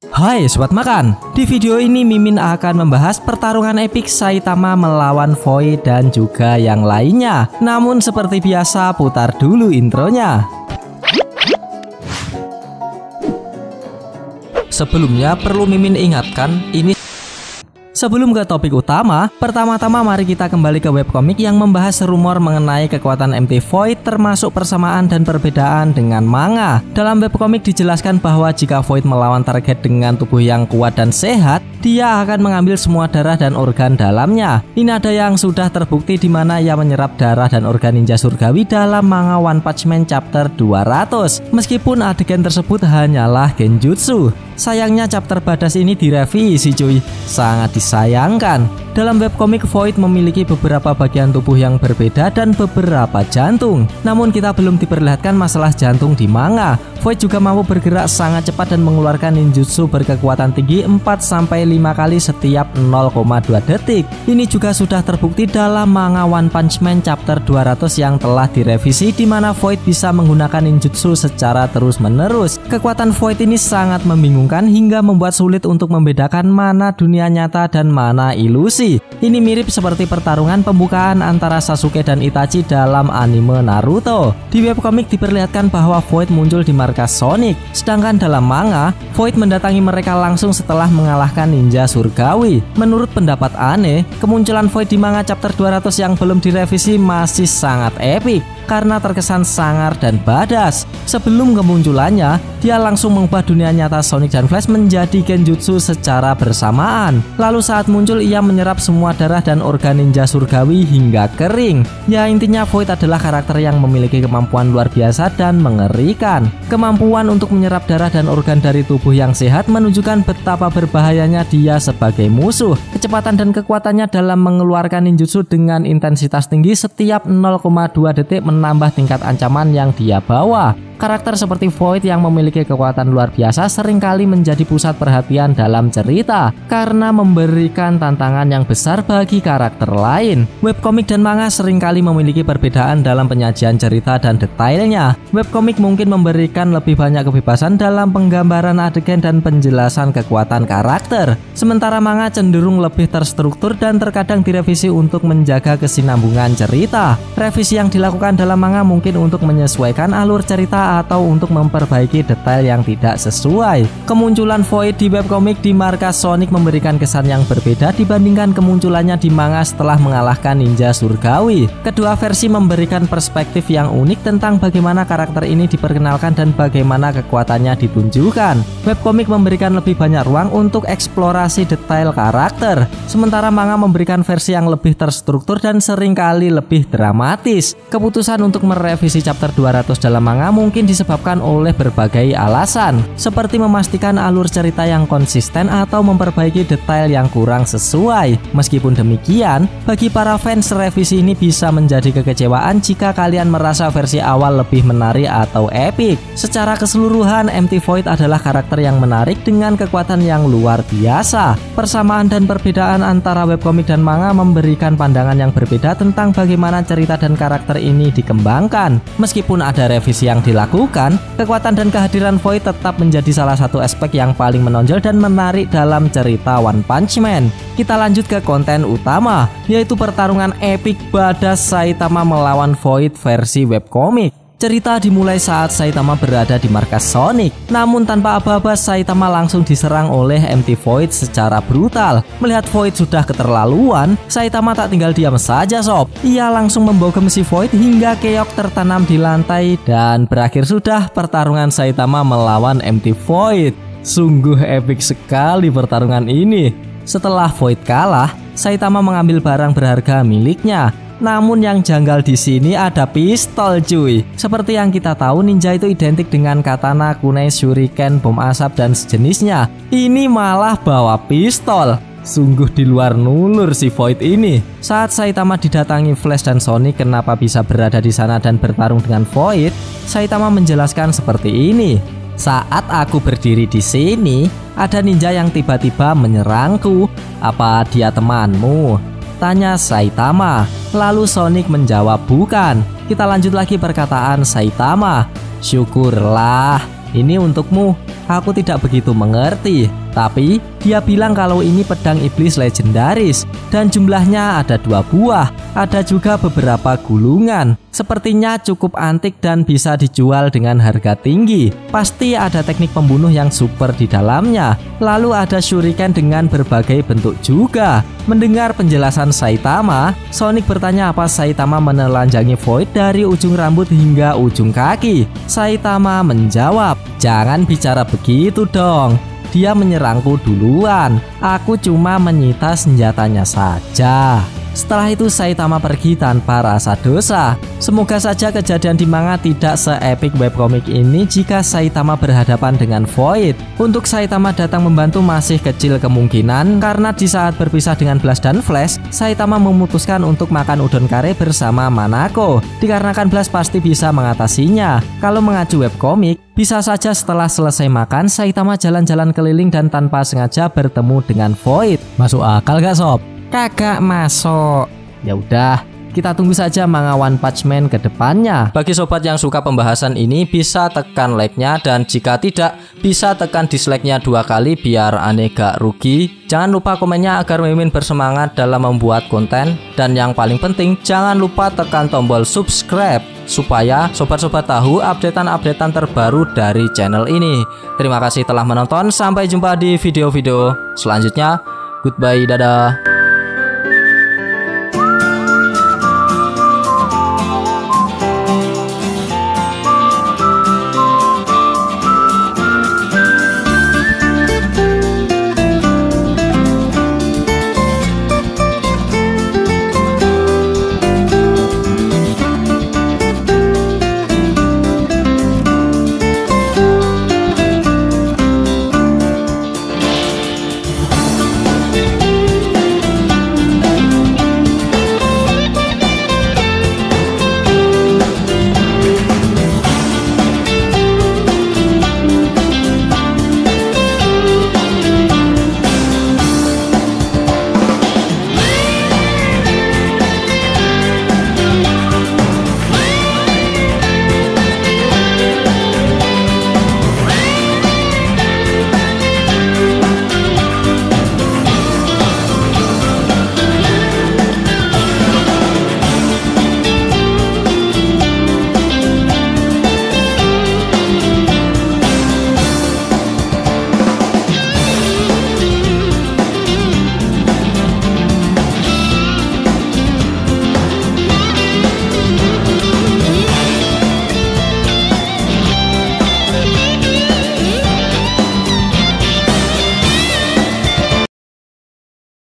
Hai Sobat Makan, di video ini Mimin akan membahas pertarungan epik Saitama melawan Void dan juga yang lainnya. Namun seperti biasa putar dulu intronya. Sebelumnya perlu Mimin ingatkan, Sebelum ke topik utama, pertama-tama mari kita kembali ke webkomik yang membahas rumor mengenai kekuatan MT Void termasuk persamaan dan perbedaan dengan manga. Dalam webkomik dijelaskan bahwa jika Void melawan target dengan tubuh yang kuat dan sehat, dia akan mengambil semua darah dan organ dalamnya. Ini ada yang sudah terbukti di mana ia menyerap darah dan organ ninja surgawi dalam manga One Punch Man chapter 200. Meskipun adegan tersebut hanyalah genjutsu. Sayangnya chapter badas ini direvisi cuy, sangat disayangkan. Dalam webkomik Void memiliki beberapa bagian tubuh yang berbeda dan beberapa jantung. Namun kita belum diperlihatkan masalah jantung di manga. Void juga mampu bergerak sangat cepat dan mengeluarkan ninjutsu berkekuatan tinggi 4-5 kali setiap 0,2 detik. Ini juga sudah terbukti dalam manga One Punch Man chapter 200 yang telah direvisi di mana Void bisa menggunakan ninjutsu secara terus-menerus. Kekuatan Void ini sangat membingungkan hingga membuat sulit untuk membedakan mana dunia nyata dan mana ilusi. Ini mirip seperti pertarungan pembukaan antara Sasuke dan Itachi dalam anime Naruto. Di webkomik diperlihatkan bahwa Void muncul di markas Sonic, sedangkan dalam manga, Void mendatangi mereka langsung setelah mengalahkan ninja surgawi. Menurut pendapat aneh, kemunculan Void di manga chapter 200 yang belum direvisi masih sangat epik karena terkesan sangar dan badas. Sebelum kemunculannya, dia langsung mengubah dunia nyata Sonic dan Flash menjadi genjutsu secara bersamaan. Lalu saat muncul ia menyerap semua darah dan organ ninja surgawi hingga kering. Ya intinya Void adalah karakter yang memiliki kemampuan luar biasa dan mengerikan. Kemampuan untuk menyerap darah dan organ dari tubuh yang sehat menunjukkan betapa berbahayanya dia sebagai musuh. Kecepatan dan kekuatannya dalam mengeluarkan ninjutsu dengan intensitas tinggi setiap 0,2 detik menambah tingkat ancaman yang dia bawa. Karakter seperti Void yang memiliki kekuatan luar biasa seringkali menjadi pusat perhatian dalam cerita karena memberikan tantangan yang besar bagi karakter lain. Webkomik dan manga seringkali memiliki perbedaan dalam penyajian cerita dan detailnya. Webkomik mungkin memberikan lebih banyak kebebasan dalam penggambaran adegan dan penjelasan kekuatan karakter, sementara manga cenderung lebih terstruktur dan terkadang direvisi untuk menjaga kesinambungan cerita. Revisi yang dilakukan dalam manga mungkin untuk menyesuaikan alur cerita atau untuk memperbaiki detail yang tidak sesuai. Kemunculan Void di webkomik di markas Sonic memberikan kesan yang berbeda dibandingkan kemunculannya di manga setelah mengalahkan ninja surgawi. Kedua versi memberikan perspektif yang unik tentang bagaimana karakter ini diperkenalkan dan bagaimana kekuatannya ditunjukkan. Webkomik memberikan lebih banyak ruang untuk eksplorasi detail karakter, sementara manga memberikan versi yang lebih terstruktur dan seringkali lebih dramatis. Keputusan untuk merevisi chapter 200 dalam manga mungkin disebabkan oleh berbagai alasan, seperti memastikan alur cerita yang konsisten atau memperbaiki detail yang kurang sesuai. Meskipun demikian, bagi para fans revisi ini bisa menjadi kekecewaan jika kalian merasa versi awal lebih menarik atau epik. Secara keseluruhan, MT Void adalah karakter yang menarik dengan kekuatan yang luar biasa. Persamaan dan perbedaan antara webkomik dan manga memberikan pandangan yang berbeda tentang bagaimana cerita dan karakter ini dikembangkan. Meskipun ada revisi yang dilakukan, kekuatan dan kehadiran Void tetap menjadi salah satu aspek yang paling menonjol dan menarik dalam cerita One Punch Man. Kita lanjut ke konten utama, yaitu pertarungan epik badas Saitama melawan Void versi webkomik. Cerita dimulai saat Saitama berada di markas Sonic. Namun tanpa aba-aba Saitama langsung diserang oleh MT Void secara brutal. Melihat Void sudah keterlaluan, Saitama tak tinggal diam saja sob. Ia langsung membogem si Void hingga keok tertanam di lantai dan berakhir sudah pertarungan Saitama melawan MT Void. Sungguh epik sekali pertarungan ini. Setelah Void kalah, Saitama mengambil barang berharga miliknya. Namun yang janggal di sini ada pistol cuy. Seperti yang kita tahu, ninja itu identik dengan katana, kunai, shuriken, bom asap dan sejenisnya. Ini malah bawa pistol. Sungguh di luar nulur si Void ini. Saat Saitama didatangi Flash dan Sonic kenapa bisa berada di sana dan bertarung dengan Void, Saitama menjelaskan seperti ini. Saat aku berdiri di sini, ada ninja yang tiba-tiba menyerangku. Apa dia temanmu? Tanya Saitama. Lalu Sonic menjawab bukan. Kita lanjut lagi perkataan Saitama. Syukurlah, ini untukmu. Aku tidak begitu mengerti. Tapi dia bilang kalau ini pedang iblis legendaris dan jumlahnya ada 2 buah. Ada juga beberapa gulungan. Sepertinya cukup antik dan bisa dijual dengan harga tinggi. Pasti ada teknik pembunuh yang super di dalamnya. Lalu ada shuriken dengan berbagai bentuk juga. Mendengar penjelasan Saitama, Sonic bertanya apa Saitama menelanjangi Void dari ujung rambut hingga ujung kaki. Saitama menjawab, "Jangan bicara begitu dong. Dia menyerangku duluan. Aku cuma menyita senjatanya saja." Setelah itu Saitama pergi tanpa rasa dosa. Semoga saja kejadian di manga tidak se-epic webcomic ini jika Saitama berhadapan dengan Void. Untuk Saitama datang membantu masih kecil kemungkinan karena di saat berpisah dengan Blast dan Flash, Saitama memutuskan untuk makan udon kare bersama Manako. Dikarenakan Blast pasti bisa mengatasinya. Kalau mengacu webcomic, bisa saja setelah selesai makan, Saitama jalan-jalan keliling dan tanpa sengaja bertemu dengan Void. Masuk akal gak sob? Kagak masuk. Ya udah, kita tunggu saja manga One Punch Man ke depannya. Bagi sobat yang suka pembahasan ini bisa tekan like-nya, dan jika tidak bisa tekan dislike-nya 2 kali biar aneh gak rugi. Jangan lupa komennya agar Mimin bersemangat dalam membuat konten, dan yang paling penting jangan lupa tekan tombol subscribe supaya sobat-sobat tahu updatean-updatean terbaru dari channel ini. Terima kasih telah menonton, sampai jumpa di video-video selanjutnya. Goodbye, dadah.